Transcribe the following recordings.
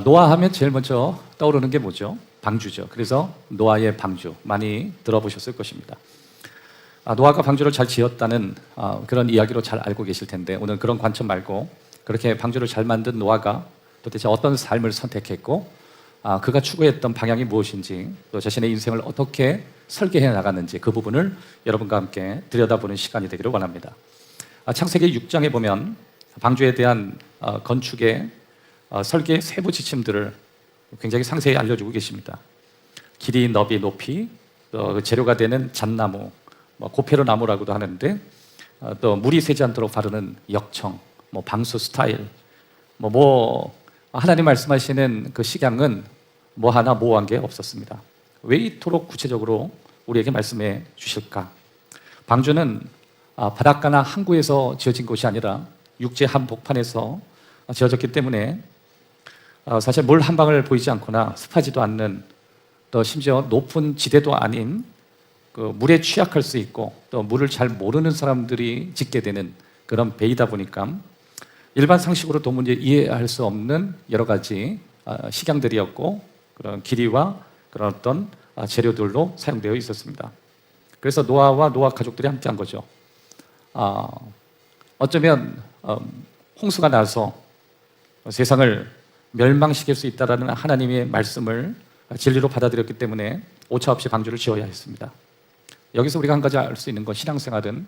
노아 하면 제일 먼저 떠오르는 게 뭐죠? 방주죠. 그래서 노아의 방주 많이 들어보셨을 것입니다. 노아가 방주를 잘 지었다는 그런 이야기로 잘 알고 계실 텐데, 오늘 그런 관점 말고 그렇게 방주를 잘 만든 노아가 도대체 어떤 삶을 선택했고 그가 추구했던 방향이 무엇인지, 또 자신의 인생을 어떻게 설계해 나갔는지, 그 부분을 여러분과 함께 들여다보는 시간이 되기를 원합니다. 창세기 6장에 보면 방주에 대한 건축의 설계 세부 지침들을 굉장히 상세히 알려주고 계십니다. 길이, 너비, 높이, 또 재료가 되는 잣나무, 고페르 나무라고도 하는데, 또 물이 새지 않도록 바르는 역청, 방수 스타일, 하나님 말씀하시는 그 식양은 뭐 하나 모호한 게 없었습니다. 왜 이토록 구체적으로 우리에게 말씀해 주실까? 방주는 바닷가나 항구에서 지어진 곳이 아니라 육지 한복판에서 지어졌기 때문에 사실 물 한 방울 보이지 않거나 습하지도 않는, 또 심지어 높은 지대도 아닌 그 물에 취약할 수 있고, 또 물을 잘 모르는 사람들이 짓게 되는 그런 배이다 보니까 일반 상식으로 도무지 이해할 수 없는 여러 가지 식양들이었고, 그런 길이와 그런 어떤 재료들로 사용되어 있었습니다. 그래서 노아와 노아 가족들이 함께한 거죠. 어쩌면 홍수가 나서 세상을 멸망시킬 수 있다는 하나님의 말씀을 진리로 받아들였기 때문에 오차 없이 방주를 지어야 했습니다. 여기서 우리가 한 가지 알 수 있는 건, 신앙생활은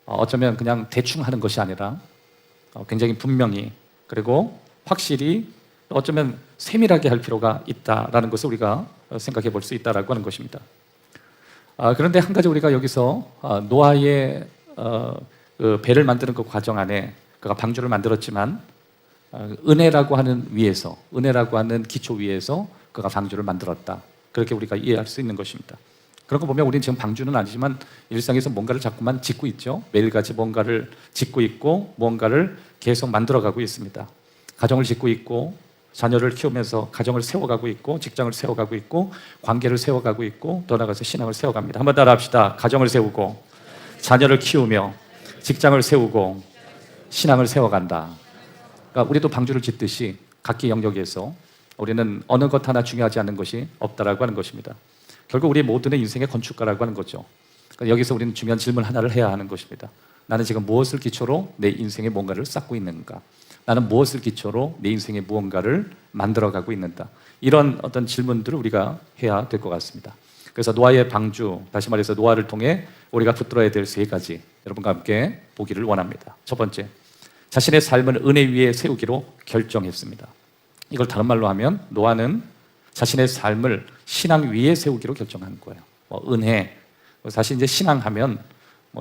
어쩌면 그냥 대충 하는 것이 아니라 굉장히 분명히, 그리고 확실히, 어쩌면 세밀하게 할 필요가 있다라는 것을 우리가 생각해 볼 수 있다라고 하는 것입니다. 그런데 한 가지 우리가 여기서 노아의 그 배를 만드는 그 과정 안에 그가 방주를 만들었지만 은혜라고 하는 위에서, 은혜라고 하는 기초 위에서 그가 방주를 만들었다, 그렇게 우리가 이해할 수 있는 것입니다. 그런 거 보면 우리는 지금 방주는 아니지만 일상에서 뭔가를 자꾸만 짓고 있죠. 매일같이 뭔가를 짓고 있고 뭔가를 계속 만들어가고 있습니다. 가정을 짓고 있고, 자녀를 키우면서 가정을 세워가고 있고, 직장을 세워가고 있고, 관계를 세워가고 있고, 더 나아가서 신앙을 세워갑니다. 한번 따라 합시다. 가정을 세우고, 자녀를 키우며, 직장을 세우고, 신앙을 세워간다. 그러니까 우리도 방주를 짓듯이 각기 영역에서 우리는 어느 것 하나 중요하지 않은 것이 없다라고 하는 것입니다. 결국 우리 모두는 인생의 건축가라고 하는 거죠. 그러니까 여기서 우리는 중요한 질문 하나를 해야 하는 것입니다. 나는 지금 무엇을 기초로 내 인생의 뭔가를 쌓고 있는가? 나는 무엇을 기초로 내 인생의 무언가를 만들어가고 있는가? 이런 어떤 질문들을 우리가 해야 될 것 같습니다. 그래서 노아의 방주, 다시 말해서 노아를 통해 우리가 붙들어야 될 세 가지, 여러분과 함께 보기를 원합니다. 첫 번째, 자신의 삶을 은혜 위에 세우기로 결정했습니다. 이걸 다른 말로 하면 노아는 자신의 삶을 신앙 위에 세우기로 결정한 거예요. 은혜, 사실 이제 신앙하면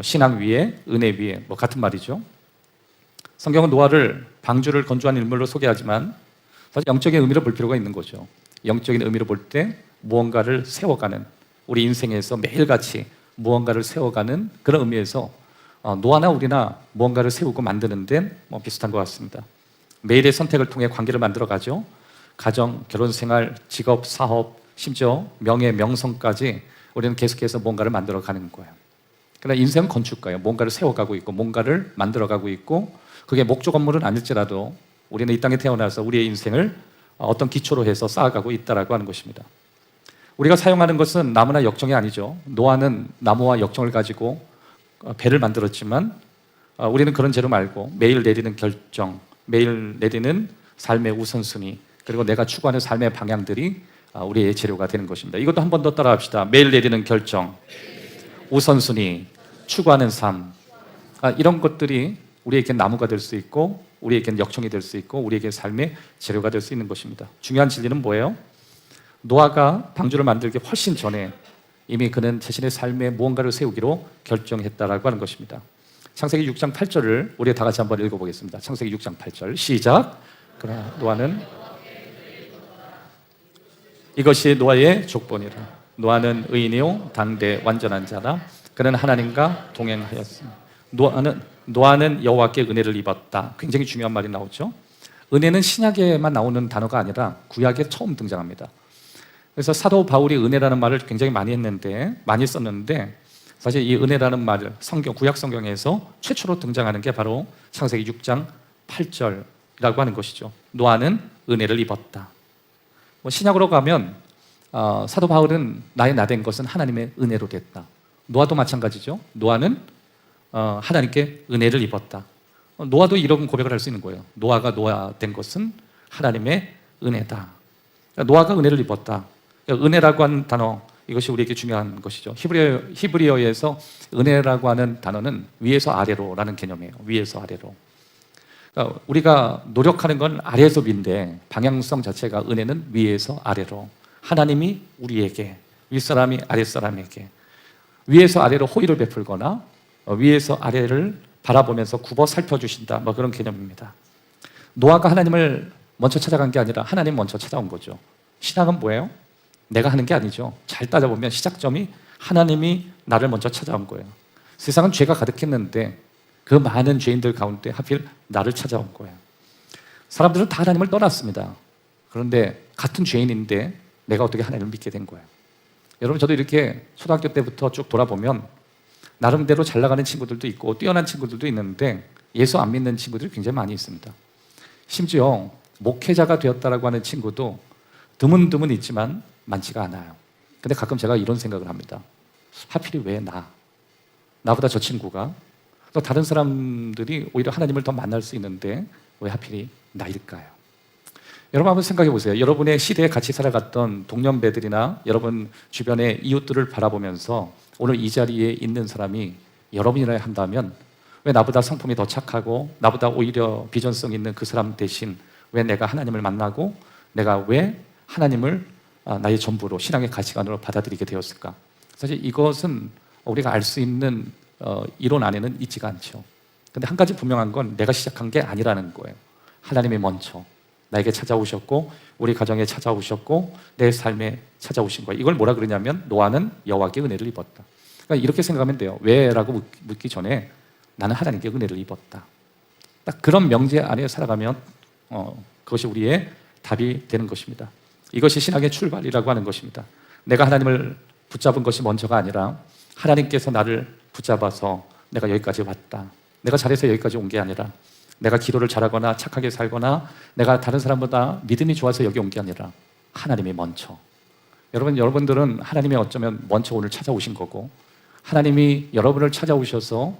신앙 위에, 은혜 위에 같은 말이죠. 성경은 노아를 방주를 건조한 인물로 소개하지만 사실 영적인 의미로 볼 필요가 있는 거죠. 영적인 의미로 볼 때 무언가를 세워가는, 우리 인생에서 매일같이 무언가를 세워가는 그런 의미에서 노아나 우리나 무언가를 세우고 만드는 데는 비슷한 것 같습니다. 매일의 선택을 통해 관계를 만들어가죠. 가정, 결혼생활, 직업, 사업, 심지어 명예, 명성까지 우리는 계속해서 뭔가를 만들어가는 거예요. 그러나 인생은 건축가예요. 뭔가를 세워가고 있고 뭔가를 만들어가고 있고, 그게 목조 건물은 아닐지라도 우리는 이 땅에 태어나서 우리의 인생을 어떤 기초로 해서 쌓아가고 있다라고 하는 것입니다. 우리가 사용하는 것은 나무나 역청이 아니죠. 노아는 나무와 역청을 가지고 배를 만들었지만 우리는 그런 재료 말고 매일 내리는 결정, 매일 내리는 삶의 우선순위, 그리고 내가 추구하는 삶의 방향들이 우리의 재료가 되는 것입니다. 이것도 한 번 더 따라 합시다. 매일 내리는 결정, 우선순위, 추구하는 삶, 이런 것들이 우리에게 나무가 될 수 있고, 우리에게는 역청이 될 수 있고, 우리에게 삶의 재료가 될 수 있는 것입니다. 중요한 진리는 뭐예요? 노아가 방주를 만들기 훨씬 전에 이미 그는 자신의 삶에 무언가를 세우기로 결정했다라고 하는 것입니다. 창세기 6장 8절을 우리 다 같이 한번 읽어보겠습니다. 창세기 6장 8절 시작. 그러나 노아는, 이것이 노아의 족본이라. 노아는 의인이요 당대 완전한 자라. 그는 하나님과 동행하였습니다. 노아는 여호와께 은혜를 입었다. 굉장히 중요한 말이 나오죠. 은혜는 신약에만 나오는 단어가 아니라 구약에 처음 등장합니다. 그래서 사도 바울이 은혜라는 말을 굉장히 많이 썼는데, 사실 이 은혜라는 말을 구약 성경에서 최초로 등장하는 게 바로 창세기 6장 8절 하는 것이죠. 노아는 은혜를 입었다. 신약으로 가면 사도 바울은 나의 나된 것은 하나님의 은혜로 됐다. 노아도 마찬가지죠. 노아는 하나님께 은혜를 입었다. 노아도 이런 고백을 할 수 있는 거예요. 노아가 노아 된 것은 하나님의 은혜다. 노아가 은혜를 입었다. 은혜라고 하는 단어, 이것이 우리에게 중요한 것이죠. 히브리어에서 은혜라고 하는 단어는 위에서 아래로라는 개념이에요. 위에서 아래로. 그러니까 우리가 노력하는 건 아래에서 위인데 방향성 자체가 은혜는 위에서 아래로. 하나님이 우리에게, 윗사람이 아랫사람에게 위에서 아래로 호의를 베풀거나 위에서 아래를 바라보면서 굽어 살펴주신다, 그런 개념입니다. 노아가 하나님을 먼저 찾아간 게 아니라 하나님 먼저 찾아온 거죠. 신앙은 뭐예요? 내가 하는 게 아니죠. 잘 따져보면 시작점이 하나님이 나를 먼저 찾아온 거예요. 세상은 죄가 가득했는데 그 많은 죄인들 가운데 하필 나를 찾아온 거예요. 사람들은 다 하나님을 떠났습니다. 그런데 같은 죄인인데 내가 어떻게 하나님을 믿게 된 거예요. 여러분, 저도 이렇게 초등학교 때부터 쭉 돌아보면 나름대로 잘 나가는 친구들도 있고 뛰어난 친구들도 있는데 예수 안 믿는 친구들이 굉장히 많이 있습니다. 심지어 목회자가 되었다라고 하는 친구도 드문드문 있지만 많지가 않아요. 근데 가끔 제가 이런 생각을 합니다. 하필이 왜 나보다 저 친구가, 또 다른 사람들이 오히려 하나님을 더 만날 수 있는데 왜 하필이 나일까요? 여러분 한번 생각해 보세요. 여러분의 시대에 같이 살아갔던 동년배들이나 여러분 주변의 이웃들을 바라보면서 오늘 이 자리에 있는 사람이 여러분이라 한다면 왜 나보다 성품이 더 착하고 나보다 오히려 비전성 있는 그 사람 대신 왜 내가 하나님을 만나고 내가 왜 하나님을 나의 전부로, 신앙의 가치관으로 받아들이게 되었을까? 사실 이것은 우리가 알 수 있는 이론 안에는 있지가 않죠. 근데 한 가지 분명한 건 내가 시작한 게 아니라는 거예요. 하나님이 먼저 나에게 찾아오셨고 우리 가정에 찾아오셨고 내 삶에 찾아오신 거예요. 이걸 뭐라 그러냐면 노아는 여호와께 은혜를 입었다. 그러니까 이렇게 생각하면 돼요. 왜? 라고 묻기 전에 나는 하나님께 은혜를 입었다. 딱 그런 명제 안에 살아가면 그것이 우리의 답이 되는 것입니다. 이것이 신앙의 출발이라고 하는 것입니다. 내가 하나님을 붙잡은 것이 먼저가 아니라 하나님께서 나를 붙잡아서 내가 여기까지 왔다. 내가 잘해서 여기까지 온 게 아니라 내가 기도를 잘하거나 착하게 살거나 내가 다른 사람보다 믿음이 좋아서 여기 온 게 아니라 하나님이 먼저. 여러분들은 하나님이 어쩌면 먼저 오늘 찾아오신 거고 하나님이 여러분을 찾아오셔서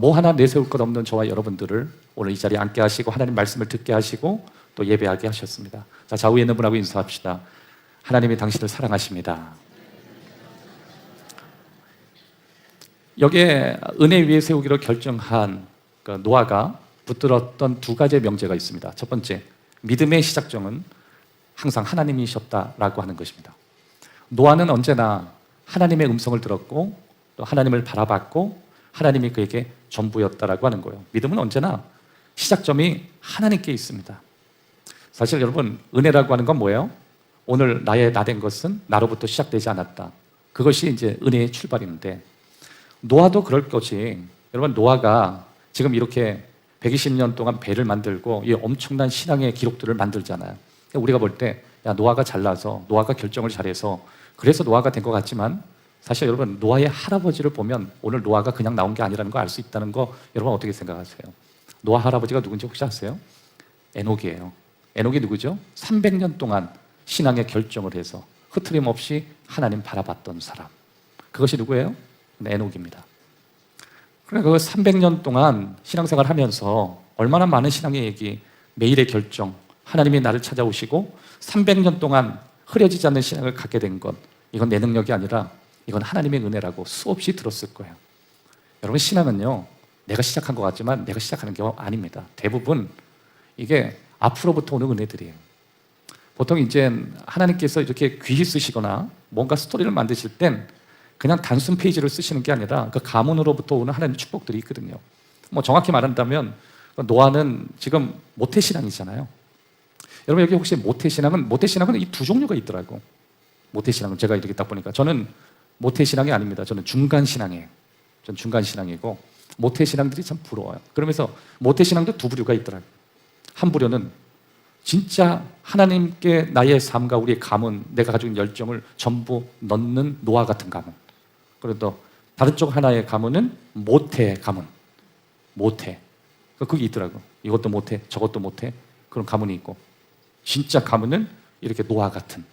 뭐 하나 내세울 것 없는 저와 여러분들을 오늘 이 자리에 앉게 하시고 하나님 말씀을 듣게 하시고 또 예배하게 하셨습니다. 자, 좌우에 있는 분하고 인사합시다. 하나님이 당신을 사랑하십니다. 여기에 은혜 위에 세우기로 결정한 노아가 붙들었던 두 가지의 명제가 있습니다. 첫 번째, 믿음의 시작점은 항상 하나님이셨다라고 하는 것입니다. 노아는 언제나 하나님의 음성을 들었고 또 하나님을 바라봤고 하나님이 그에게 전부였다라고 하는 거예요. 믿음은 언제나 시작점이 하나님께 있습니다. 사실 여러분, 은혜라고 하는 건 뭐예요? 오늘 나의 나된 것은 나로부터 시작되지 않았다. 그것이 이제 은혜의 출발인데 노아도 그럴 것이, 여러분 노아가 지금 이렇게 120년 동안 배를 만들고 이 엄청난 신앙의 기록들을 만들잖아요. 우리가 볼 때 야, 노아가 잘나서 노아가 결정을 잘해서 그래서 노아가 된 것 같지만 사실 여러분 노아의 할아버지를 보면 오늘 노아가 그냥 나온 게 아니라는 거 알 수 있다는 거 여러분 어떻게 생각하세요? 노아 할아버지가 누군지 혹시 아세요? 에녹이에요. 에녹이 누구죠? 300년 동안 신앙의 결정을 해서 흐트림 없이 하나님 바라봤던 사람. 그것이 누구예요? 에녹입니다. 그러니까 그 300년 동안 신앙생활 하면서 얼마나 많은 신앙의 얘기, 매일의 결정, 하나님이 나를 찾아오시고 300년 동안 흐려지지 않는 신앙을 갖게 된 것, 이건 내 능력이 아니라 이건 하나님의 은혜라고 수없이 들었을 거예요. 여러분, 신앙은요, 내가 시작한 것 같지만 내가 시작하는 게 아닙니다. 대부분 이게 앞으로부터 오는 은혜들이에요. 보통 이제 하나님께서 이렇게 귀히 쓰시거나 뭔가 스토리를 만드실 땐 그냥 단순 페이지를 쓰시는 게 아니라 그 가문으로부터 오는 하나님의 축복들이 있거든요. 뭐 정확히 말한다면 노아는 지금 모태신앙이잖아요. 여러분 여기 혹시 모태신앙은 이 두 종류가 있더라고. 모태신앙은 제가 이렇게 딱 보니까 저는 모태신앙이 아닙니다. 저는 중간신앙이에요. 저는 중간신앙이고 모태신앙들이 참 부러워요. 그러면서 모태신앙도 두 부류가 있더라고요. 한 부류는 진짜 하나님께 나의 삶과 우리의 가문, 내가 가지고 있는 열정을 전부 넣는 노아 같은 가문. 그리고 또 다른 쪽 하나의 가문은 모태 가문. 모태. 그게 있더라고. 이것도 못해, 저것도 못해. 그런 가문이 있고, 진짜 가문은 이렇게 노아 같은.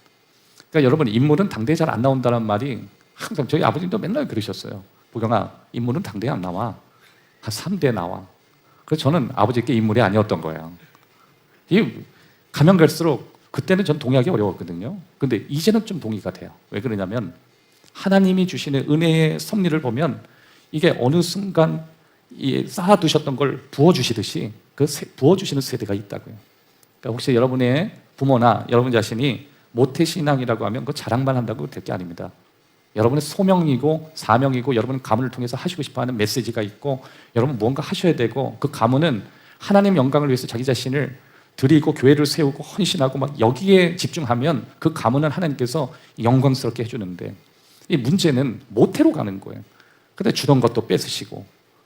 그러니까 여러분, 인물은 당대에 잘 안 나온다는 말이 항상 저희 아버님도 맨날 그러셨어요. 보경아, 인물은 당대에 안 나와. 한 3대 나와. 그래서 저는 아버지께 인물이 아니었던 거예요. 이 가면 갈수록 그때는 전 동의하기 어려웠거든요. 근데 이제는 좀 동의가 돼요. 왜 그러냐면 하나님이 주시는 은혜의 섭리를 보면 이게 어느 순간 쌓아두셨던 걸 부어주시듯이 부어주시는 세대가 있다고요. 그러니까 혹시 여러분의 부모나 여러분 자신이 모태신앙이라고 하면 그 자랑만 한다고 될 게 아닙니다. 여러분의 소명이고 사명이고 여러분 가문을 통해서 하시고 싶어하는 메시지가 있고 여러분 무언가 하셔야 되고 그 가문은 하나님 영광을 위해서 자기 자신을 드리고 교회를 세우고 헌신하고 막 여기에 집중하면 그 가문은 하나님께서 영광스럽게 해주는데 이 문제는 모태로 가는 거예요. 근데 주던 것도 뺏으시고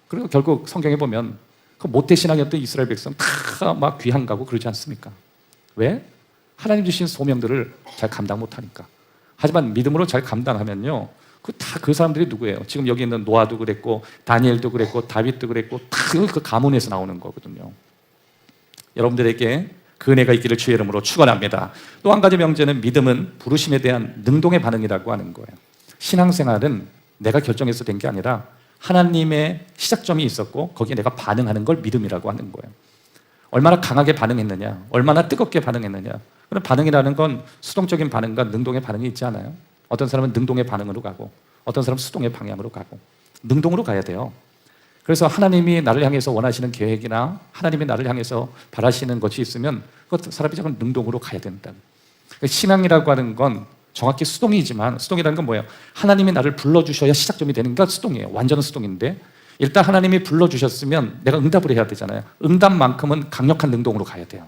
그리고 결국 성경에 보면 그 모태신앙이었던 이스라엘 백성 다 막 귀한 가고 그러지 않습니까? 왜? 하나님 주신 소명들을 잘 감당 못하니까. 하지만 믿음으로 잘 감당하면요, 그 사람들이 누구예요? 지금 여기 있는 노아도 그랬고 다니엘도 그랬고 다윗도 그랬고 다 그 가문에서 나오는 거거든요. 여러분들에게 그 은혜가 있기를 주의 이름으로 축원합니다. 또 한 가지 명제는 믿음은 부르심에 대한 능동의 반응이라고 하는 거예요. 신앙생활은 내가 결정해서 된 게 아니라 하나님의 시작점이 있었고 거기에 내가 반응하는 걸 믿음이라고 하는 거예요. 얼마나 강하게 반응했느냐, 얼마나 뜨겁게 반응했느냐. 그런 반응이라는 건 수동적인 반응과 능동의 반응이 있지 않아요? 어떤 사람은 능동의 반응으로 가고 어떤 사람은 수동의 방향으로 가고 능동으로 가야 돼요. 그래서 하나님이 나를 향해서 원하시는 계획이나 하나님이 나를 향해서 바라시는 것이 있으면 그 사람이 자꾸 능동으로 가야 된다. 신앙이라고 하는 건 정확히 수동이지만 수동이라는 건 뭐예요? 하나님이 나를 불러주셔야 시작점이 되는 게 수동이에요. 완전한 수동인데 일단 하나님이 불러주셨으면 내가 응답을 해야 되잖아요. 응답만큼은 강력한 능동으로 가야 돼요.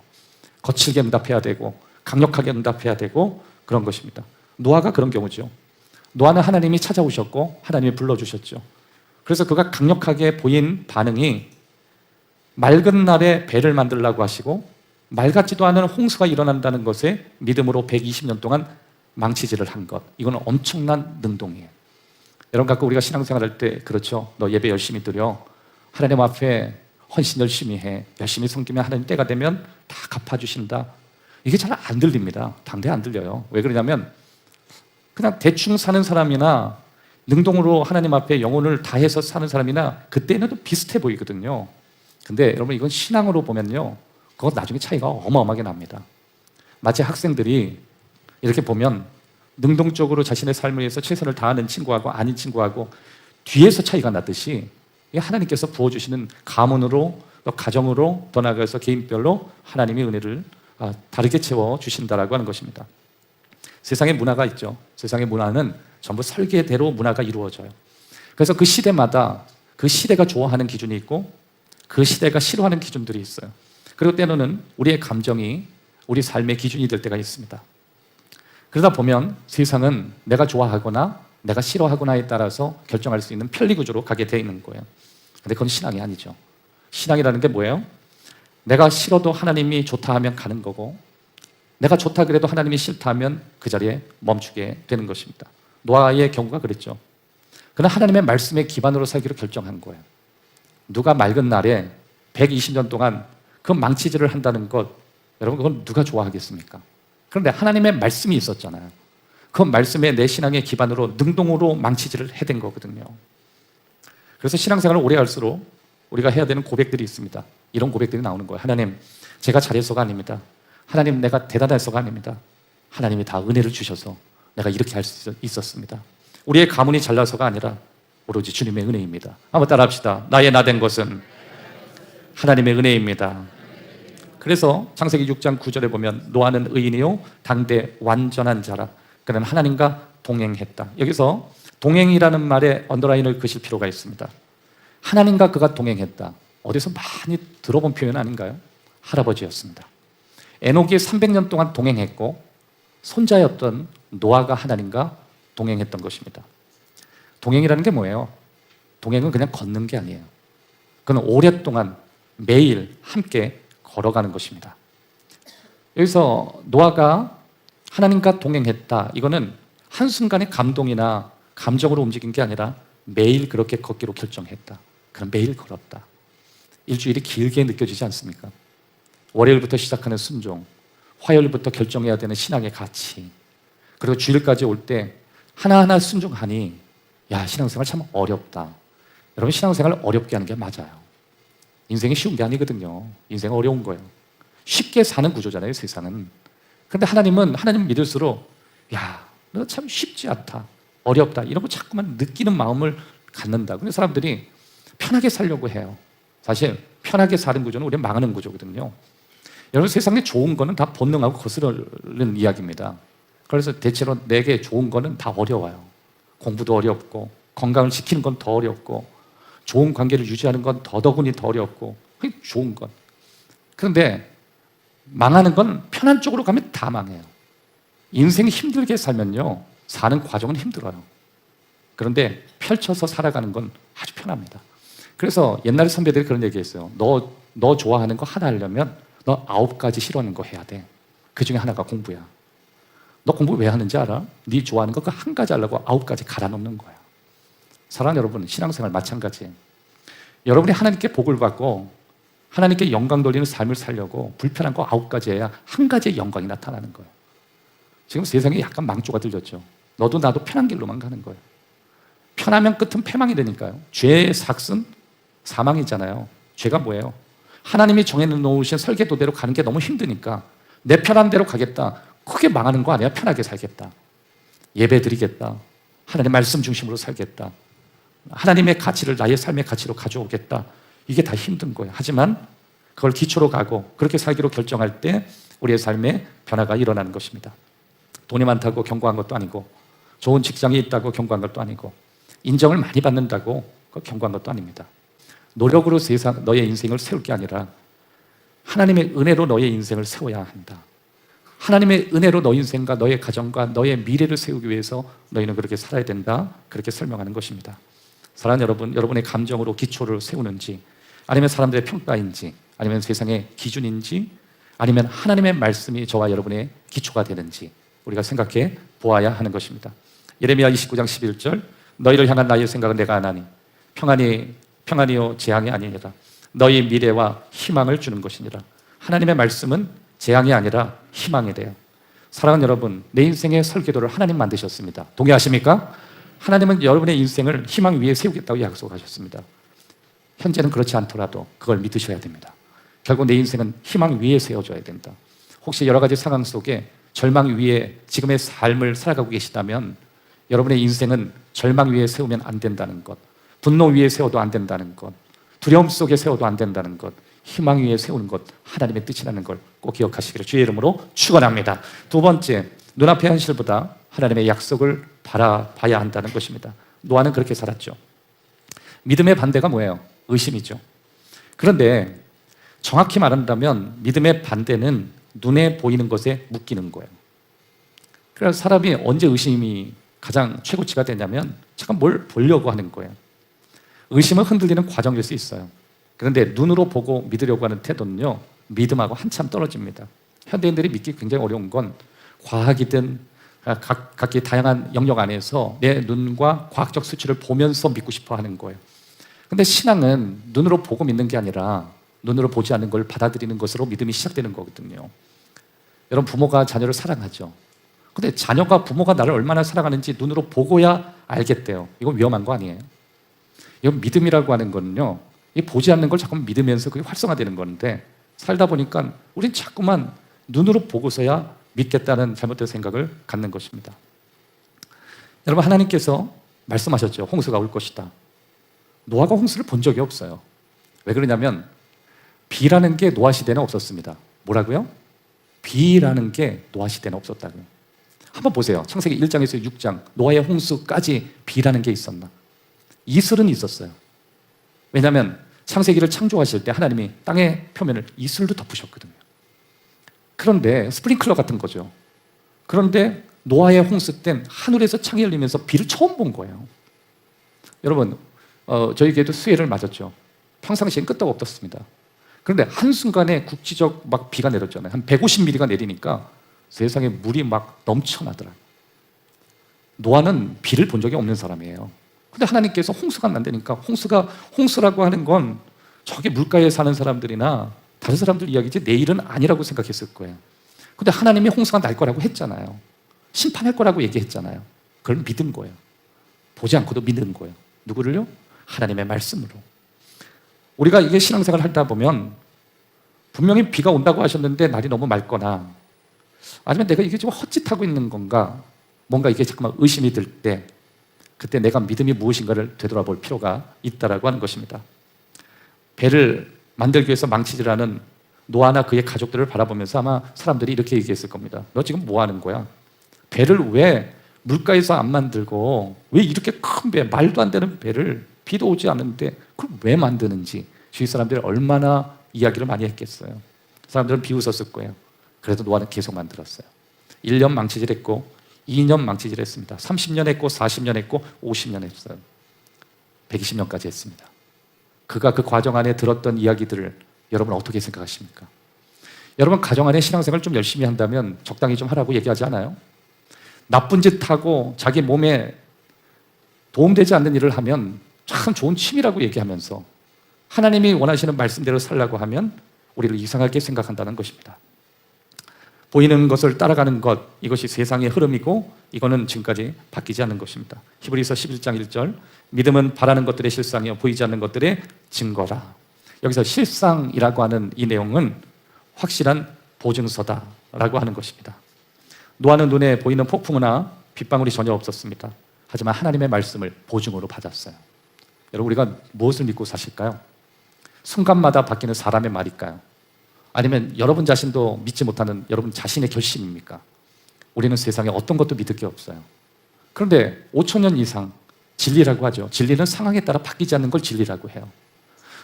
거칠게 응답해야 되고 강력하게 응답해야 되고 그런 것입니다. 노아가 그런 경우죠. 노아는 하나님이 찾아오셨고 하나님이 불러주셨죠. 그래서 그가 강력하게 보인 반응이 맑은 날에 배를 만들라고 하시고 맑았지도 않은 홍수가 일어난다는 것에 믿음으로 120년 동안 망치질을 한 것. 이건 엄청난 능동이에요. 여러분 갖고 우리가 신앙생활할 때 그렇죠. 너 예배 열심히 드려. 하나님 앞에 헌신 열심히 해. 열심히 섬기면 하나님 때가 되면 다 갚아주신다. 이게 잘 안 들립니다. 당대 안 들려요. 왜 그러냐면 그냥 대충 사는 사람이나 능동으로 하나님 앞에 영혼을 다해서 사는 사람이나 그때는 또 비슷해 보이거든요. 근데 여러분 이건 신앙으로 보면요, 그건 나중에 차이가 어마어마하게 납니다. 마치 학생들이 이렇게 보면 능동적으로 자신의 삶을 위해서 최선을 다하는 친구하고 아닌 친구하고 뒤에서 차이가 나듯이 하나님께서 부어주시는 가문으로 또 가정으로 더 나아가서 개인별로 하나님의 은혜를 다르게 채워주신다라고 하는 것입니다. 세상에 문화가 있죠. 세상의 문화는 전부 설계대로 문화가 이루어져요. 그래서 그 시대마다 그 시대가 좋아하는 기준이 있고 그 시대가 싫어하는 기준들이 있어요. 그리고 때로는 우리의 감정이 우리 삶의 기준이 될 때가 있습니다. 그러다 보면 세상은 내가 좋아하거나 내가 싫어하거나에 따라서 결정할 수 있는 편리구조로 가게 되어 있는 거예요. 근데 그건 신앙이 아니죠. 신앙이라는 게 뭐예요? 내가 싫어도 하나님이 좋다 하면 가는 거고 내가 좋다 그래도 하나님이 싫다 하면 그 자리에 멈추게 되는 것입니다. 노아의 경우가 그랬죠. 그는 하나님의 말씀에 기반으로 살기로 결정한 거예요. 누가 맑은 날에 120년 동안 그 망치질을 한다는 것, 여러분 그건 누가 좋아하겠습니까? 그런데 하나님의 말씀이 있었잖아요. 그 말씀에 내 신앙의 기반으로 능동으로 망치질을 해야 된 거거든요. 그래서 신앙생활을 오래 할수록 우리가 해야 되는 고백들이 있습니다. 이런 고백들이 나오는 거예요. 하나님, 제가 잘해서가 아닙니다. 하나님, 내가 대단해서가 아닙니다. 하나님이 다 은혜를 주셔서 내가 이렇게 할 수 있었습니다. 우리의 가문이 잘나서가 아니라 오로지 주님의 은혜입니다. 한번 따라 합시다. 나의 나된 것은 하나님의 은혜입니다. 그래서 창세기 6장 9절에 보면 노아는 의인이요 당대 완전한 자라. 그는 하나님과 동행했다. 여기서 동행이라는 말에 언더라인을 그실 필요가 있습니다. 하나님과 그가 동행했다. 어디서 많이 들어본 표현 아닌가요? 할아버지였습니다. 에녹이 300년 동안 동행했고 손자였던 노아가 하나님과 동행했던 것입니다. 동행이라는 게 뭐예요? 동행은 그냥 걷는 게 아니에요. 그건 오랫동안 매일 함께 걸어가는 것입니다. 여기서 노아가 하나님과 동행했다. 이거는 한순간의 감동이나 감정으로 움직인 게 아니라 매일 그렇게 걷기로 결정했다. 그럼 매일 걸었다. 일주일이 길게 느껴지지 않습니까? 월요일부터 시작하는 순종, 화요일부터 결정해야 되는 신앙의 가치, 그리고 주일까지 올 때 하나하나 순종하니 야, 신앙생활 참 어렵다. 여러분, 신앙생활 어렵게 하는 게 맞아요. 인생이 쉬운 게 아니거든요. 인생은 어려운 거예요. 쉽게 사는 구조잖아요, 세상은. 그런데 하나님은 하나님 믿을수록 야, 너 참 쉽지 않다, 어렵다, 이런 거 자꾸만 느끼는 마음을 갖는다. 그래서 사람들이 편하게 살려고 해요. 사실 편하게 사는 구조는 우리는 망하는 구조거든요. 여러분, 세상에 좋은 거는 다 본능하고 거스르는 이야기입니다. 그래서 대체로 내게 좋은 거는 다 어려워요. 공부도 어렵고, 건강을 지키는 건 더 어렵고, 좋은 관계를 유지하는 건 더더군이 더 어렵고, 그게 좋은 건. 그런데 망하는 건 편한 쪽으로 가면 다 망해요. 인생이 힘들게 살면요, 사는 과정은 힘들어요. 그런데 펼쳐서 살아가는 건 아주 편합니다. 그래서 옛날에 선배들이 그런 얘기했어요. 너 좋아하는 거 하나 하려면 너 9가지 싫어하는 거 해야 돼. 그 중에 하나가 공부야. 너 공부 왜 하는지 알아? 네 좋아하는 거 그 한 가지 하려고 9가지 갈아 넣는 거야. 사랑하는 여러분, 신앙생활 마찬가지예요. 여러분이 하나님께 복을 받고 하나님께 영광 돌리는 삶을 살려고 불편한 거 9가지 해야 한 가지의 영광이 나타나는 거예요. 지금 세상에 약간 망조가 들렸죠. 너도 나도 편한 길로만 가는 거예요. 편하면 끝은 패망이 되니까요. 죄의 삭은 사망이잖아요. 죄가 뭐예요? 하나님이 정해놓으신 설계도대로 가는 게 너무 힘드니까 내 편한 대로 가겠다. 크게 망하는 거 아니야? 편하게 살겠다, 예배 드리겠다, 하나님의 말씀 중심으로 살겠다, 하나님의 가치를 나의 삶의 가치로 가져오겠다. 이게 다 힘든 거예요. 하지만 그걸 기초로 가고 그렇게 살기로 결정할 때 우리의 삶에 변화가 일어나는 것입니다. 돈이 많다고 견고한 것도 아니고, 좋은 직장이 있다고 견고한 것도 아니고, 인정을 많이 받는다고 견고한 것도 아닙니다. 노력으로 너의 인생을 세울 게 아니라 하나님의 은혜로 너의 인생을 세워야 한다. 하나님의 은혜로 너의 인생과 너의 가정과 너의 미래를 세우기 위해서 너희는 그렇게 살아야 된다. 그렇게 설명하는 것입니다. 사랑하는 여러분, 여러분의 감정으로 기초를 세우는지, 아니면 사람들의 평가인지, 아니면 세상의 기준인지, 아니면 하나님의 말씀이 저와 여러분의 기초가 되는지 우리가 생각해 보아야 하는 것입니다. 예레미야 29장 11절, 너희를 향한 나의 생각은 내가 아나니 평안이요 재앙이 아니니라. 너희 미래와 희망을 주는 것이니라. 하나님의 말씀은 재앙이 아니라 희망이래요. 사랑하는 여러분, 내 인생의 설계도를 하나님 만드셨습니다. 동의하십니까? 하나님은 여러분의 인생을 희망 위에 세우겠다고 약속하셨습니다. 현재는 그렇지 않더라도 그걸 믿으셔야 됩니다. 결국 내 인생은 희망 위에 세워져야 된다. 혹시 여러 가지 상황 속에 절망 위에 지금의 삶을 살아가고 계시다면 여러분의 인생은 절망 위에 세우면 안 된다는 것, 분노 위에 세워도 안 된다는 것, 두려움 속에 세워도 안 된다는 것, 희망 위에 세우는 것, 하나님의 뜻이라는 걸 꼭 기억하시기를 주의 이름으로 축원합니다. 두 번째, 눈앞의 현실보다 하나님의 약속을 바라봐야 한다는 것입니다. 노아는 그렇게 살았죠. 믿음의 반대가 뭐예요? 의심이죠. 그런데 정확히 말한다면 믿음의 반대는 눈에 보이는 것에 묶이는 거예요. 그래서 사람이 언제 의심이 가장 최고치가 되냐면 잠깐 뭘 보려고 하는 거예요. 의심은 흔들리는 과정일 수 있어요. 그런데 눈으로 보고 믿으려고 하는 태도는요, 믿음하고 한참 떨어집니다. 현대인들이 믿기 굉장히 어려운 건 과학이든 각기 다양한 영역 안에서 내 눈과 과학적 수치를 보면서 믿고 싶어 하는 거예요. 근데 신앙은 눈으로 보고 믿는 게 아니라 눈으로 보지 않는 걸 받아들이는 것으로 믿음이 시작되는 거거든요. 여러분, 부모가 자녀를 사랑하죠. 근데 자녀가 부모가 나를 얼마나 사랑하는지 눈으로 보고야 알겠대요. 이건 위험한 거 아니에요? 이건 믿음이라고 하는 거는요, 이 보지 않는 걸 자꾸 믿으면서 그게 활성화되는 건데, 살다 보니까 우린 자꾸만 눈으로 보고서야 믿겠다는 잘못된 생각을 갖는 것입니다. 여러분, 하나님께서 말씀하셨죠. 홍수가 올 것이다. 노아가 홍수를 본 적이 없어요. 왜 그러냐면 비라는 게 노아 시대는 없었습니다. 뭐라고요? 비라는 게 노아 시대는 없었다고요. 한번 보세요. 창세기 1장에서 6장, 노아의 홍수까지 비라는 게 있었나? 이슬은 있었어요. 왜냐하면 창세기를 창조하실 때 하나님이 땅의 표면을 이슬로 덮으셨거든요. 그런데 스프링클러 같은 거죠. 그런데 노아의 홍수 땐 하늘에서 창이 열리면서 비를 처음 본 거예요. 여러분, 저희 교회도 수해를 맞았죠. 평상시엔 끄떡 없었습니다. 그런데 한순간에 국지적 막 비가 내렸잖아요. 한 150mm가 내리니까 세상에 물이 막 넘쳐나더라고요. 노아는 비를 본 적이 없는 사람이에요. 근데 하나님께서 홍수가 난다니까, 홍수라고 하는 건 저게 물가에 사는 사람들이나 다른 사람들 이야기지 내 일은 아니라고 생각했을 거예요. 근데 하나님이 홍수가 날 거라고 했잖아요. 심판할 거라고 얘기했잖아요. 그걸 믿은 거예요. 보지 않고도 믿는 거예요. 누구를요? 하나님의 말씀으로. 우리가 이게 신앙생활을 하다 보면 분명히 비가 온다고 하셨는데 날이 너무 맑거나 아니면 내가 이게 좀 헛짓하고 있는 건가, 뭔가 이게 잠깐만 의심이 들 때 그때 내가 믿음이 무엇인가를 되돌아볼 필요가 있다라고 하는 것입니다. 배를 만들기 위해서 망치질하는 노아나 그의 가족들을 바라보면서 아마 사람들이 이렇게 얘기했을 겁니다. 너 지금 뭐 하는 거야? 배를 왜 물가에서 안 만들고 왜 이렇게 큰 배, 말도 안 되는 배를 비도 오지 않는데 그걸 왜 만드는지 주위 사람들이 얼마나 이야기를 많이 했겠어요. 사람들은 비웃었을 거예요. 그래도 노아는 계속 만들었어요. 1년 망치질했고 2년 망치질했습니다. 30년 했고 40년 했고 50년 했어요. 120년까지 했습니다. 그가 그 과정 안에 들었던 이야기들을 여러분 어떻게 생각하십니까? 여러분 가정 안에 신앙생활 좀 열심히 한다면 적당히 좀 하라고 얘기하지 않아요? 나쁜 짓 하고 자기 몸에 도움되지 않는 일을 하면 참 좋은 취미라고 얘기하면서 하나님이 원하시는 말씀대로 살라고 하면 우리를 이상하게 생각한다는 것입니다. 보이는 것을 따라가는 것, 이것이 세상의 흐름이고 이거는 지금까지 바뀌지 않는 것입니다. 히브리서 11장 1절, 믿음은 바라는 것들의 실상이요 보이지 않는 것들의 증거라. 여기서 실상이라고 하는 이 내용은 확실한 보증서다라고 하는 것입니다. 노아는 눈에 보이는 폭풍이나 빗방울이 전혀 없었습니다. 하지만 하나님의 말씀을 보증으로 받았어요. 여러분 우리가 무엇을 믿고 사실까요? 순간마다 바뀌는 사람의 말일까요? 아니면 여러분 자신도 믿지 못하는 여러분 자신의 결심입니까? 우리는 세상에 어떤 것도 믿을 게 없어요. 그런데 5,000년 이상 진리라고 하죠. 진리는 상황에 따라 바뀌지 않는 걸 진리라고 해요.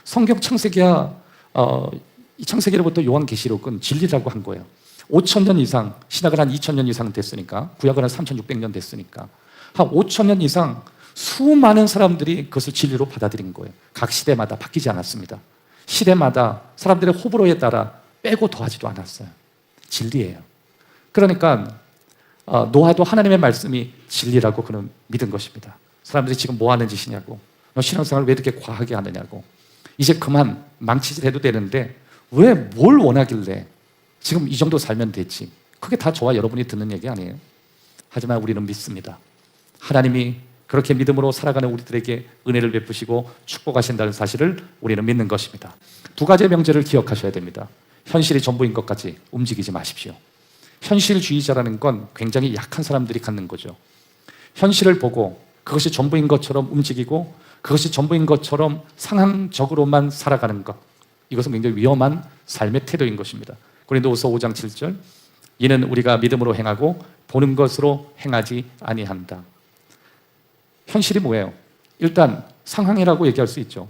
성경 창세기야 이 창세기로부터 요한계시록은 진리라고 한 거예요. 5,000년 이상, 신학은 한 2,000년 이상 됐으니까, 구약은 한 3,600년 됐으니까 한 5,000년 이상 수많은 사람들이 그것을 진리로 받아들인 거예요. 각 시대마다 바뀌지 않았습니다. 시대마다 사람들의 호불호에 따라 빼고 더하지도 않았어요. 진리예요. 그러니까 노아도 하나님의 말씀이 진리라고 그는 믿은 것입니다. 사람들이 지금 뭐 하는 짓이냐고, 너 신앙생활을 왜 이렇게 과하게 하느냐고, 이제 그만 망치질 해도 되는데 왜 뭘 원하길래 지금 이 정도 살면 되지. 그게 다 저와 여러분이 듣는 얘기 아니에요? 하지만 우리는 믿습니다. 하나님이 그렇게 믿음으로 살아가는 우리들에게 은혜를 베푸시고 축복하신다는 사실을 우리는 믿는 것입니다. 두 가지의 명제를 기억하셔야 됩니다. 현실이 전부인 것까지 움직이지 마십시오. 현실주의자라는 건 굉장히 약한 사람들이 갖는 거죠. 현실을 보고 그것이 전부인 것처럼 움직이고 그것이 전부인 것처럼 상황적으로만 살아가는 것, 이것은 굉장히 위험한 삶의 태도인 것입니다. 고린도후서 5장 7절, 이는 우리가 믿음으로 행하고 보는 것으로 행하지 아니한다. 현실이 뭐예요? 일단 상황이라고 얘기할 수 있죠.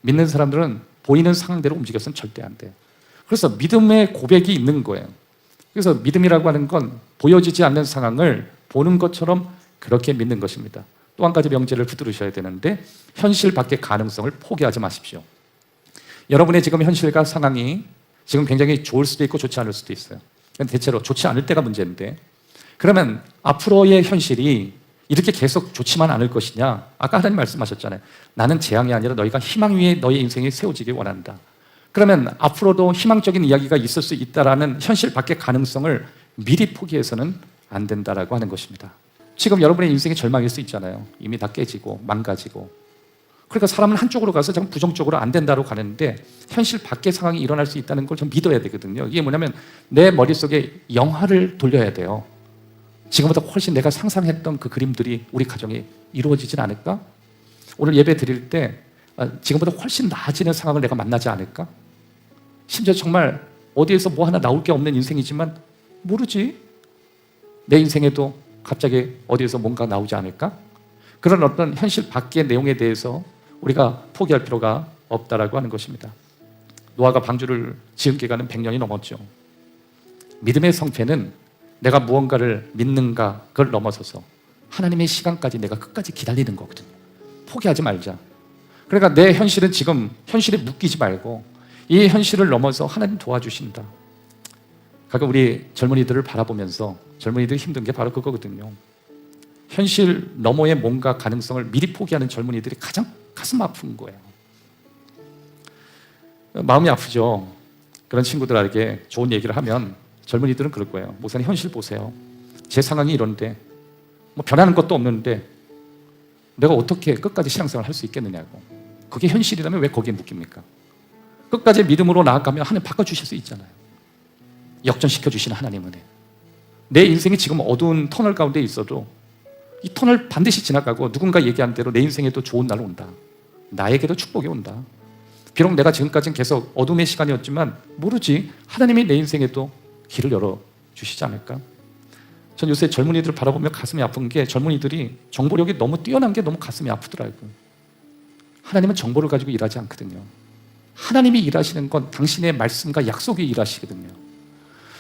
믿는 사람들은 보이는 상황대로 움직여서는 절대 안 돼요. 그래서 믿음의 고백이 있는 거예요. 그래서 믿음이라고 하는 건 보여지지 않는 상황을 보는 것처럼 그렇게 믿는 것입니다. 또 한 가지 명제를 붙들으셔야 되는데, 현실 밖의 가능성을 포기하지 마십시오. 여러분의 지금 현실과 상황이 지금 굉장히 좋을 수도 있고 좋지 않을 수도 있어요. 대체로 좋지 않을 때가 문제인데, 그러면 앞으로의 현실이 이렇게 계속 좋지만 않을 것이냐? 아까 하나님 말씀하셨잖아요. 나는 재앙이 아니라 너희가 희망 위에 너희 인생이 세워지길 원한다. 그러면 앞으로도 희망적인 이야기가 있을 수 있다라는 현실 밖의 가능성을 미리 포기해서는 안 된다라고 하는 것입니다. 지금 여러분의 인생이 절망일 수 있잖아요. 이미 다 깨지고 망가지고. 그러니까 사람은 한쪽으로 가서 좀 부정적으로 안 된다로 가는데 현실 밖의 상황이 일어날 수 있다는 걸 좀 믿어야 되거든요. 이게 뭐냐면 내 머릿속에 영화를 돌려야 돼요. 지금보다 훨씬 내가 상상했던 그 그림들이 우리 가정에 이루어지진 않을까? 오늘 예배 드릴 때 지금보다 훨씬 나아지는 상황을 내가 만나지 않을까? 심지어 정말 어디에서 뭐 하나 나올 게 없는 인생이지만 모르지? 내 인생에도 갑자기 어디에서 뭔가 나오지 않을까? 그런 어떤 현실 밖의 내용에 대해서 우리가 포기할 필요가 없다라고 하는 것입니다. 노아가 방주를 지은 기간은 100년이 넘었죠. 믿음의 성패는 내가 무언가를 믿는가 그걸 넘어서서 하나님의 시간까지 내가 끝까지 기다리는 거거든요. 포기하지 말자. 그러니까 내 현실은 지금 현실에 묶이지 말고 이 현실을 넘어서 하나님 도와주신다. 가끔 우리 젊은이들을 바라보면서 젊은이들이 힘든 게 바로 그거거든요. 현실 너머의 뭔가 가능성을 미리 포기하는 젊은이들이 가장 가슴 아픈 거예요. 마음이 아프죠. 그런 친구들에게 좋은 얘기를 하면 젊은이들은 그럴 거예요. 목사님 현실 보세요. 제 상황이 이런데 뭐 변하는 것도 없는데 내가 어떻게 끝까지 신앙생활을 할 수 있겠느냐고. 그게 현실이라면 왜 거기에 묶입니까? 끝까지 믿음으로 나아가면 하나님 바꿔주실 수 있잖아요. 역전시켜 주시는 하나님 은혜. 내 인생이 지금 어두운 터널 가운데 있어도 이 터널 반드시 지나가고 누군가 얘기한 대로 내 인생에도 좋은 날 온다. 나에게도 축복이 온다. 비록 내가 지금까지는 계속 어둠의 시간이었지만 모르지 하나님이 내 인생에도 길을 열어주시지 않을까? 전 요새 젊은이들을 바라보며 가슴이 아픈 게 젊은이들이 정보력이 너무 뛰어난 게 너무 가슴이 아프더라고요. 하나님은 정보를 가지고 일하지 않거든요. 하나님이 일하시는 건 당신의 말씀과 약속이 일하시거든요.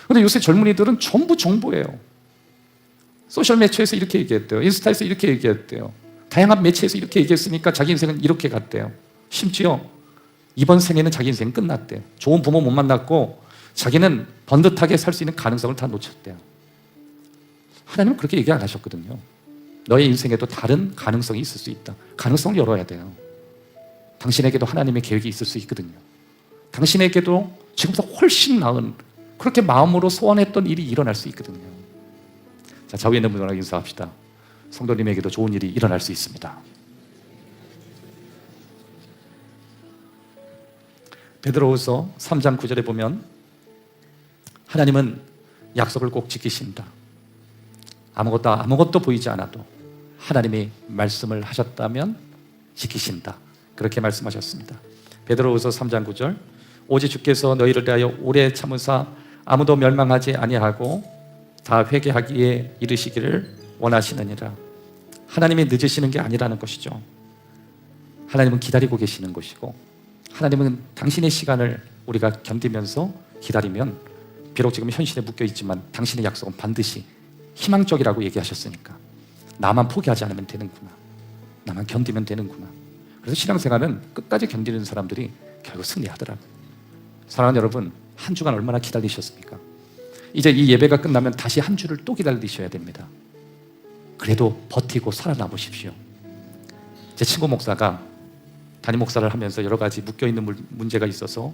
그런데 요새 젊은이들은 전부 정보예요. 소셜 매체에서 이렇게 얘기했대요. 인스타에서 이렇게 얘기했대요. 다양한 매체에서 이렇게 얘기했으니까 자기 인생은 이렇게 갔대요. 심지어 이번 생에는 자기 인생 끝났대요. 좋은 부모 못 만났고 자기는 번듯하게 살 수 있는 가능성을 다 놓쳤대요. 하나님은 그렇게 얘기 안 하셨거든요. 너의 인생에도 다른 가능성이 있을 수 있다. 가능성을 열어야 돼요. 당신에게도 하나님의 계획이 있을 수 있거든요. 당신에게도 지금보다 훨씬 나은 그렇게 마음으로 소원했던 일이 일어날 수 있거든요. 자, 좌우에 있는 분들과 인사합시다. 성도님에게도 좋은 일이 일어날 수 있습니다. 베드로후서 3장 9절에 보면 하나님은 약속을 꼭 지키신다. 아무것도 보이지 않아도 하나님이 말씀을 하셨다면 지키신다. 그렇게 말씀하셨습니다. 베드로후서 3장 9절 오직 주께서 너희를 대하여 오래 참으사 아무도 멸망하지 아니하고 다 회개하기에 이르시기를 원하시느니라. 하나님이 늦으시는 게 아니라는 것이죠. 하나님은 기다리고 계시는 것이고 하나님은 당신의 시간을 우리가 견디면서 기다리면 비록 지금 현실에 묶여 있지만 당신의 약속은 반드시 희망적이라고 얘기하셨으니까 나만 포기하지 않으면 되는구나. 나만 견디면 되는구나. 그래서 신앙생활은 끝까지 견디는 사람들이 결국 승리하더라고요. 사랑하는 여러분, 한 주간 얼마나 기다리셨습니까? 이제 이 예배가 끝나면 다시 한 주를 또 기다리셔야 됩니다. 그래도 버티고 살아남으십시오. 제 친구 목사가 담임 목사를 하면서 여러 가지 묶여있는 문제가 있어서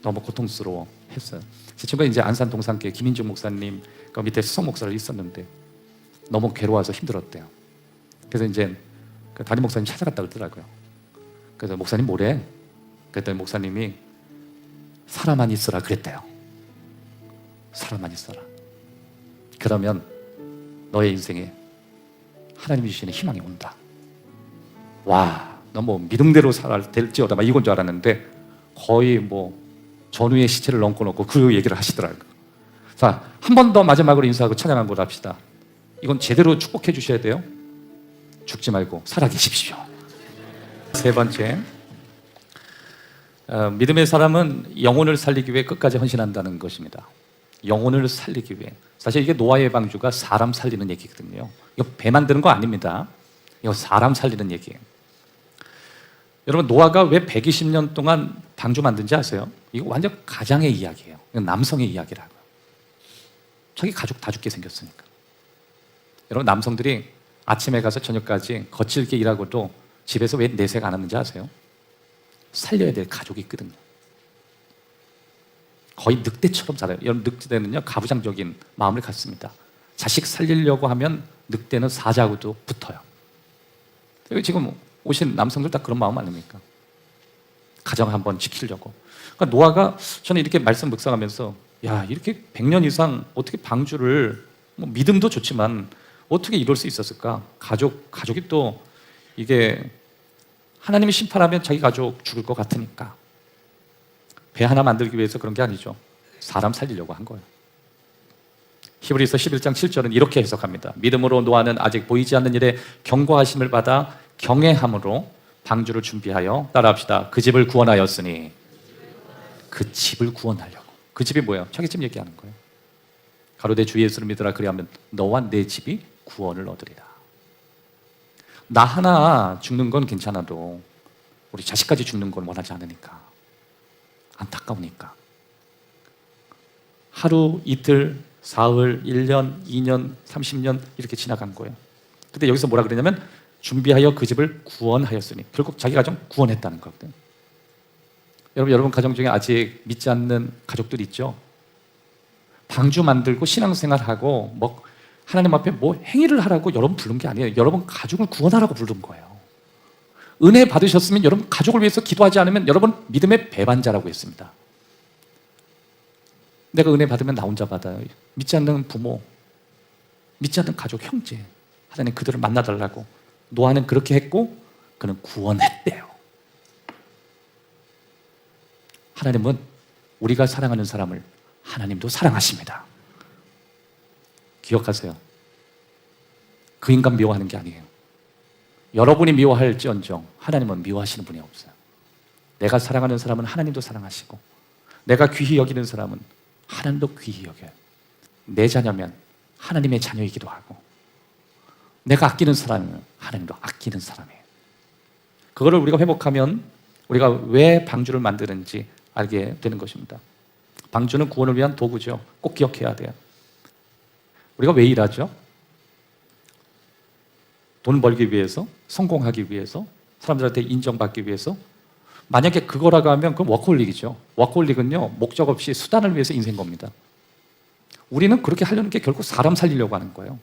너무 고통스러워 했어요. 제 친구가 이제 안산 동산교회 김인중 목사님 그 밑에 수석 목사를 있었는데 너무 괴로워서 힘들었대요. 그래서 이제 그 담임 목사님 찾아갔다 그러더라고요. 그래서 목사님 뭐래? 그랬더니 목사님이 살아만 있어라 그랬대요. 살아만 있어라. 그러면 너의 인생에 하나님이 주시는 희망이 온다. 와, 너 뭐 믿음대로 될지어다 막 이건 줄 알았는데 거의 뭐 전후의 시체를 얹고 그 얘기를 하시더라고요. 자, 한 번 더 마지막으로 인사하고 찬양 한번 합시다. 이건 제대로 축복해 주셔야 돼요. 죽지 말고 살아계십시오. 세 번째, 믿음의 사람은 영혼을 살리기 위해 끝까지 헌신한다는 것입니다. 영혼을 살리기 위해. 사실 이게 노아의 방주가 사람 살리는 얘기거든요. 이거 배 만드는 거 아닙니다. 이거 사람 살리는 얘기예요. 여러분, 노아가 왜 120년 동안 방주 만든지 아세요? 이거 완전 가장의 이야기예요. 이건 남성의 이야기라고요. 자기 가족 다 죽게 생겼으니까. 여러분, 남성들이 아침에 가서 저녁까지 거칠게 일하고도 집에서 왜 내색 안 하는지 아세요? 살려야 될 가족이 있거든요. 거의 늑대처럼 살아요. 여러분, 늑대는요 가부장적인 마음을 갖습니다. 자식 살리려고 하면 늑대는 사자하고도 붙어요. 지금 오신 남성들 다 그런 마음 아닙니까? 가정 한번 지키려고. 그러니까 노아가 저는 이렇게 말씀 묵상하면서 야, 이렇게 100년 이상 어떻게 방주를 뭐 믿음도 좋지만 어떻게 이럴 수 있었을까? 가족이 또 이게 하나님이 심판하면 자기 가족 죽을 것 같으니까 배 하나 만들기 위해서 그런 게 아니죠. 사람 살리려고 한 거예요. 히브리서 11장 7절은 이렇게 해석합니다. 믿음으로 노아는 아직 보이지 않는 일에 경고하심을 받아 경외함으로 방주를 준비하여 따라합시다. 그 집을 구원하였으니. 그 집을 구원하려고. 그 집이 뭐예요? 자기 집 얘기하는 거예요. 가로되 주 예수를 믿으라 그리하면 너와 내 집이 구원을 얻으리라. 나 하나 죽는 건 괜찮아도 우리 자식까지 죽는 건 원하지 않으니까, 안타까우니까 하루, 이틀, 사흘, 1년, 2년, 30년 이렇게 지나간 거예요. 근데 여기서 뭐라 그러냐면 준비하여 그 집을 구원하였으니, 결국 자기 가정 구원했다는 거거든요. 여러분 가정 중에 아직 믿지 않는 가족들 있죠? 방주 만들고 신앙생활하고 뭐 하나님 앞에 뭐 행위를 하라고 여러분 부른 게 아니에요. 여러분 가족을 구원하라고 부른 거예요. 은혜 받으셨으면 여러분 가족을 위해서 기도하지 않으면 여러분 믿음의 배반자라고 했습니다. 내가 은혜 받으면 나 혼자 받아요. 믿지 않는 부모, 믿지 않는 가족, 형제, 하나님 그들을 만나달라고. 노아는 그렇게 했고 그는 구원했대요. 하나님은 우리가 사랑하는 사람을 하나님도 사랑하십니다. 기억하세요. 그 인간 미워하는 게 아니에요. 여러분이 미워할지언정 하나님은 미워하시는 분이 없어요. 내가 사랑하는 사람은 하나님도 사랑하시고, 내가 귀히 여기는 사람은 하나님도 귀히 여겨요. 내 자녀면 하나님의 자녀이기도 하고, 내가 아끼는 사람이면 하나님도 아끼는 사람이에요. 그거를 우리가 회복하면 우리가 왜 방주를 만드는지 알게 되는 것입니다. 방주는 구원을 위한 도구죠. 꼭 기억해야 돼요. 우리가 왜 일하죠? 돈 벌기 위해서, 성공하기 위해서, 사람들한테 인정받기 위해서. 만약에 그거라고 하면 그건 워커홀릭이죠. 워커홀릭은요, 목적 없이 수단을 위해서 인생 겁니다. 우리는 그렇게 하려는 게 결국 사람 살리려고 하는 거예요.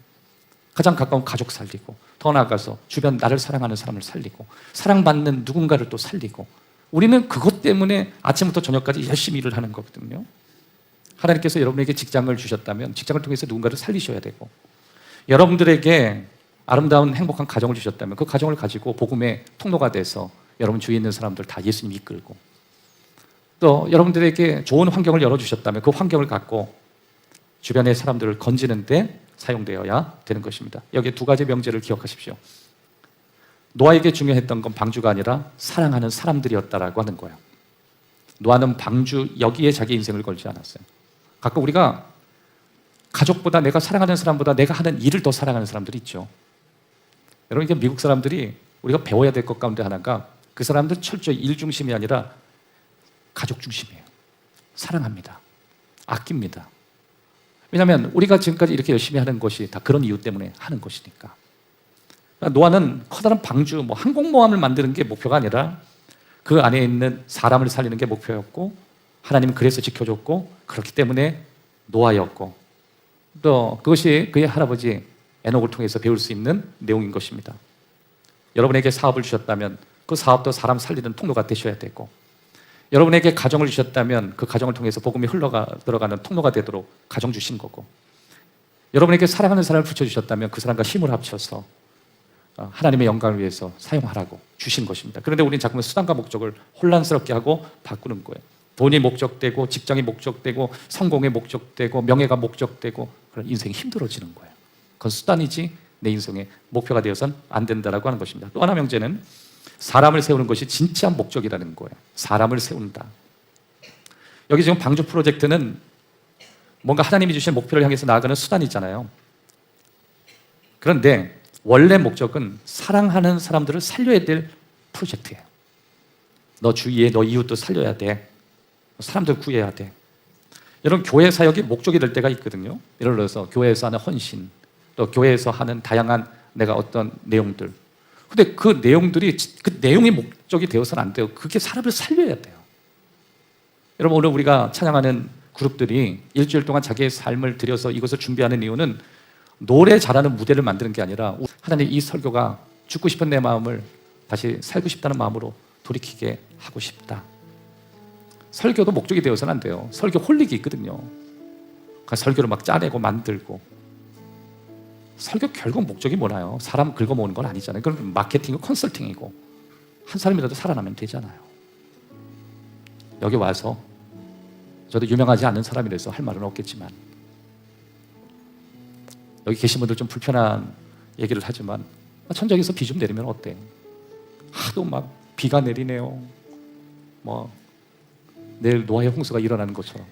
가장 가까운 가족 살리고, 더 나아가서 주변 나를 사랑하는 사람을 살리고, 사랑받는 누군가를 또 살리고. 우리는 그것 때문에 아침부터 저녁까지 열심히 일을 하는 거거든요. 하나님께서 여러분에게 직장을 주셨다면 직장을 통해서 누군가를 살리셔야 되고, 여러분들에게 아름다운 행복한 가정을 주셨다면 그 가정을 가지고 복음의 통로가 돼서 여러분 주위에 있는 사람들 다 예수님 이끌고, 또 여러분들에게 좋은 환경을 열어주셨다면 그 환경을 갖고 주변의 사람들을 건지는데 사용되어야 되는 것입니다. 여기 두 가지 명제를 기억하십시오. 노아에게 중요했던 건 방주가 아니라 사랑하는 사람들이었다라고 하는 거예요. 노아는 방주 여기에 자기 인생을 걸지 않았어요. 가끔 우리가 가족보다, 내가 사랑하는 사람보다 내가 하는 일을 더 사랑하는 사람들이 있죠. 여러분, 이게 미국 사람들이 우리가 배워야 될 것 가운데 하나가, 그 사람들은 철저히 일 중심이 아니라 가족 중심이에요. 사랑합니다. 아낍니다. 왜냐하면 우리가 지금까지 이렇게 열심히 하는 것이 다 그런 이유 때문에 하는 것이니까. 노아는 커다란 방주, 항공모함을 만드는 게 목표가 아니라 그 안에 있는 사람을 살리는 게 목표였고, 하나님은 그래서 지켜줬고, 그렇기 때문에 노아였고, 또 그것이 그의 할아버지 에녹을 통해서 배울 수 있는 내용인 것입니다. 여러분에게 사업을 주셨다면 그 사업도 사람 살리는 통로가 되셔야 되고, 여러분에게 가정을 주셨다면 그 가정을 통해서 복음이 들어가는 통로가 되도록 가정 주신 거고, 여러분에게 사랑하는 사람을 붙여주셨다면 그 사람과 힘을 합쳐서 하나님의 영광을 위해서 사용하라고 주신 것입니다. 그런데 우리는 자꾸만 수단과 목적을 혼란스럽게 하고 바꾸는 거예요. 돈이 목적되고, 직장이 목적되고, 성공의 목적되고, 명예가 목적되고, 그런 인생이 힘들어지는 거예요. 그건 수단이지 내 인생의 목표가 되어서는 안 된다라고 하는 것입니다. 또 하나 명제는 사람을 세우는 것이 진짜 목적이라는 거예요. 사람을 세운다. 여기 지금 방주 프로젝트는 뭔가 하나님이 주신 목표를 향해서 나아가는 수단이잖아요. 그런데 원래 목적은 사랑하는 사람들을 살려야 될 프로젝트예요. 너 주위에 너 이웃도 살려야 돼. 사람들 구해야 돼. 여러분, 교회 사역이 목적이 될 때가 있거든요. 예를 들어서 교회에서 하는 헌신, 또 교회에서 하는 다양한 내가 어떤 내용들. 근데 그 내용들이 그 내용이 목적이 되어서는 안 돼요. 그게 사람을 살려야 돼요. 여러분, 오늘 우리가 찬양하는 그룹들이 일주일 동안 자기의 삶을 들여서 이것을 준비하는 이유는 노래 잘하는 무대를 만드는 게 아니라, 하나님, 이 설교가 죽고 싶은 내 마음을 다시 살고 싶다는 마음으로 돌이키게 하고 싶다. 설교도 목적이 되어서는 안 돼요. 설교 홀릭이 있거든요. 그러니까 설교를 막 짜내고 만들고. 설교 결국 목적이 뭐나요? 사람 긁어모으는 건 아니잖아요. 그건 마케팅이고 컨설팅이고, 한 사람이라도 살아나면 되잖아요. 여기 와서 저도 유명하지 않은 사람이라서 할 말은 없겠지만, 여기 계신 분들 좀 불편한 얘기를 하지만, 천장에서 비 좀 내리면 어때? 하도 막 비가 내리네요. 내일 노아의 홍수가 일어나는 것처럼.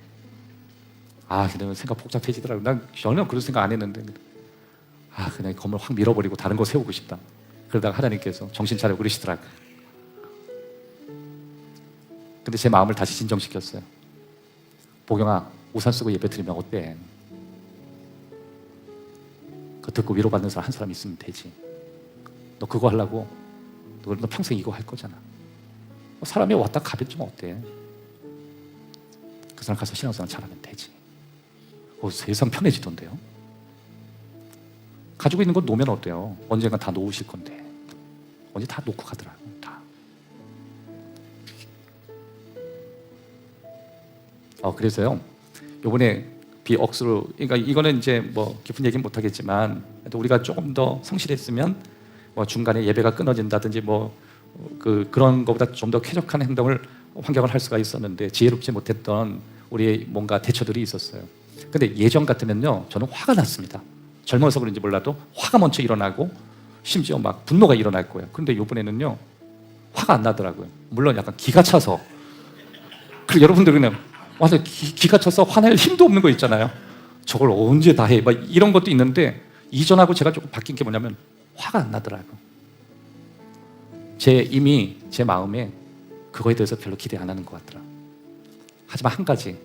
그냥 생각 복잡해지더라고요. 난 전혀 그런 생각 안 했는데, 그냥 건물 확 밀어버리고 다른 거 세우고 싶다. 그러다가 하나님께서 정신 차려 그러시더라고요. 근데 제 마음을 다시 진정시켰어요. 보경아, 우산 쓰고 예배 드리면 어때? 그거 듣고 위로받는 사람 한 사람 있으면 되지. 너 그거 하려고? 너 평생 이거 할 거잖아. 사람이 왔다 가면 좀 어때? 사람 가서 신앙생활 잘하면 되지. 세상 편해지던데요. 가지고 있는 거 놓으면 어때요? 언젠가 다 놓으실 건데. 언제 다 놓고 가더라고요. 다. 그래서요. 요번에 비억수로, 그러니까 이거는 이제 뭐 깊은 얘기는 못 하겠지만 우리가 조금 더 성실했으면 뭐 중간에 예배가 끊어진다든지 뭐 그런 것보다 좀 더 쾌적한 환경을 할 수가 있었는데 지혜롭지 못했던 우리의 뭔가 대처들이 있었어요. 근데 예전 같으면요, 저는 화가 났습니다. 젊어서 그런지 몰라도 화가 먼저 일어나고 심지어 막 분노가 일어날 거예요. 그런데 이번에는요, 화가 안 나더라고요. 물론 약간 기가 차서. 그리고 여러분들 그냥 완전 기가 차서 화낼 힘도 없는 거 있잖아요. 저걸 언제 다 해? 막 이런 것도 있는데 이전하고 제가 조금 바뀐 게 뭐냐면 화가 안 나더라고요. 이미 제 마음에 그거에 대해서 별로 기대 안 하는 것 같더라. 하지만 한 가지,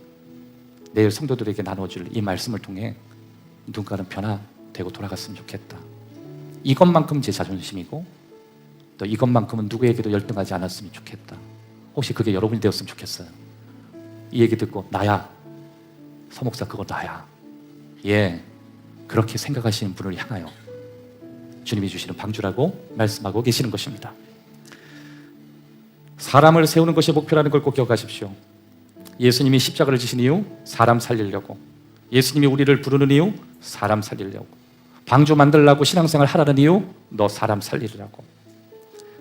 내일 성도들에게 나눠줄 이 말씀을 통해 누군가는 변화되고 돌아갔으면 좋겠다. 이것만큼 제 자존심이고 또 이것만큼은 누구에게도 열등하지 않았으면 좋겠다. 혹시 그게 여러분이 되었으면 좋겠어요. 이 얘기 듣고 나야, 서목사 그거 나야. 예, 그렇게 생각하시는 분을 향하여 주님이 주시는 방주라고 말씀하고 계시는 것입니다. 사람을 세우는 것이 목표라는 걸 꼭 기억하십시오. 예수님이 십자가를 지신 이유 사람 살리려고, 예수님이 우리를 부르는 이유 사람 살리려고, 방주 만들려고 신앙생활 하라는 이유 너 사람 살리려고.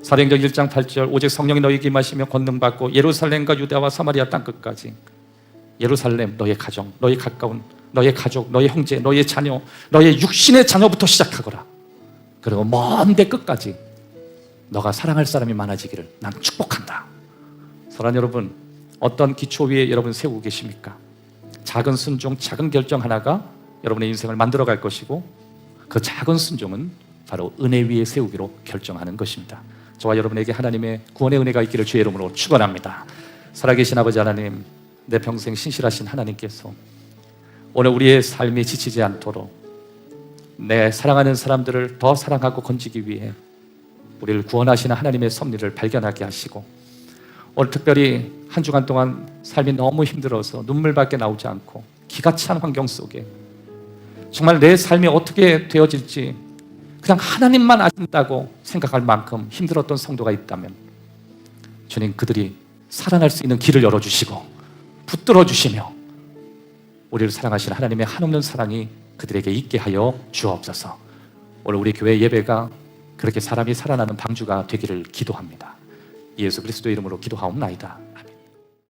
사도행전 1장 8절 오직 성령이 너희에게 임하시며 권능 받고 예루살렘과 유대와 사마리아 땅끝까지. 예루살렘, 너의 가정, 너의 가까운, 너의 가족, 너의 형제, 너의 자녀, 너의 육신의 자녀부터 시작하거라. 그리고 먼 데 끝까지 너가 사랑할 사람이 많아지기를 난 축복한다. 사랑하는 여러분, 어떤 기초 위에 여러분 세우고 계십니까? 작은 순종, 작은 결정 하나가 여러분의 인생을 만들어갈 것이고 그 작은 순종은 바로 은혜 위에 세우기로 결정하는 것입니다. 저와 여러분에게 하나님의 구원의 은혜가 있기를 주의 이름으로 축원합니다. 살아계신 아버지 하나님, 내 평생 신실하신 하나님께서 오늘 우리의 삶이 지치지 않도록 내 사랑하는 사람들을 더 사랑하고 건지기 위해 우리를 구원하시는 하나님의 섭리를 발견하게 하시고 오늘 특별히 한 주간 동안 삶이 너무 힘들어서 눈물밖에 나오지 않고 기가 찬 환경 속에 정말 내 삶이 어떻게 되어질지 그냥 하나님만 아신다고 생각할 만큼 힘들었던 성도가 있다면 주님, 그들이 살아날 수 있는 길을 열어주시고 붙들어 주시며 우리를 사랑하시는 하나님의 한없는 사랑이 그들에게 있게 하여 주옵소서. 오늘 우리 교회 예배가 그렇게 사람이 살아나는 방주가 되기를 기도합니다. 예수 그리스도의 이름으로 기도하옵나이다.